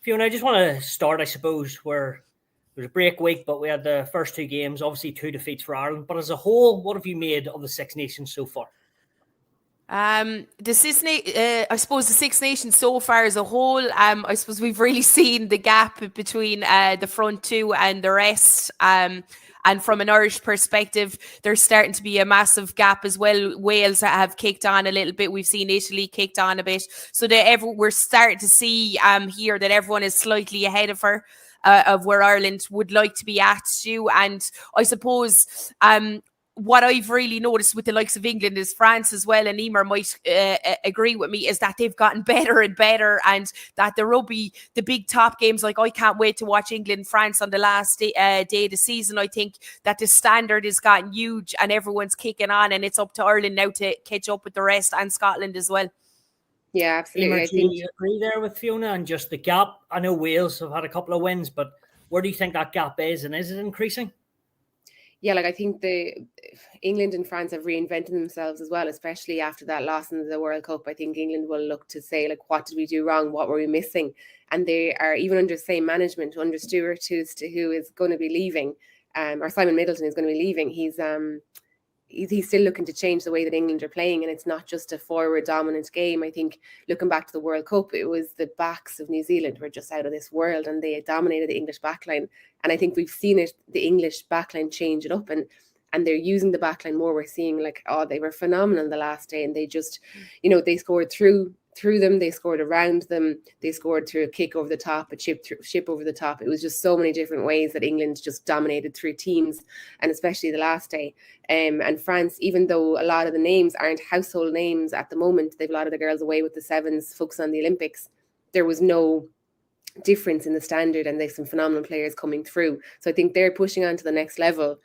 Fiona, I just want to start, I suppose, where it was a break week, but we had the first two games, obviously 2 defeats for Ireland. But as a whole, what have you made of the Six Nations so far? I suppose the Six Nations so far as a whole, I suppose we've really seen the gap between the front two and the rest. And from an Irish perspective, there's starting to be a massive gap as well. Wales have kicked on a little bit. We've seen Italy kicked on a bit. So that we're starting to see here that everyone is slightly ahead of her. Of where Ireland would like to be at too. And I suppose what I've really noticed with the likes of England is France as well, and Emer might agree with me, is that they've gotten better and better, and that the rugby, the big top games, like I can't wait to watch England-France on the last day of the season. I think that the standard has gotten huge and everyone's kicking on, and it's up to Ireland now to catch up with the rest, and Scotland as well. Yeah, absolutely. Emer, do you agree there with Fiona and just the gap? I know Wales have had a couple of wins, but where do you think that gap is, and is it increasing? Yeah, like I think England and France have reinvented themselves as well, especially after that loss in the World Cup. I think England will look to say, like, what did we do wrong? What were we missing? And they are, even under same management, under Stewart, who is going to be leaving, or Simon Middleton is going to be leaving. He's still looking to change the way that England are playing, and it's not just a forward dominant game. I think looking back to the World Cup, it was the backs of New Zealand were just out of this world, and they dominated the English backline. And I think we've seen the English backline change it up, and they're using the backline more. We're seeing they were phenomenal the last day, and they just, they scored through them, they scored around them, they scored through a kick over the top, a chip over the top. It was just so many different ways that England just dominated through teams, and especially the last day. And France, even though a lot of the names aren't household names at the moment, they've a lot of the girls away with the sevens, focus on the Olympics. There was no difference in the standard, and there's some phenomenal players coming through. So I think they're pushing on to the next level.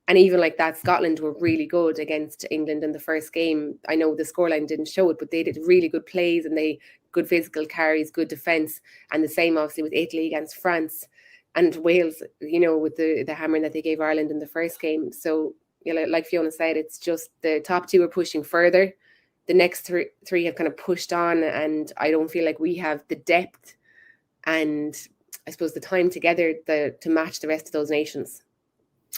And even like that, Scotland were really good against England in the first game. I know the scoreline didn't show it, but they did really good plays, and they good physical carries, good defence. And the same obviously with Italy against France, and Wales, with the hammering that they gave Ireland in the first game. So, like Fiona said, it's just the top two are pushing further. The next three have kind of pushed on, and I don't feel like we have the depth and I suppose the time together to match the rest of those nations.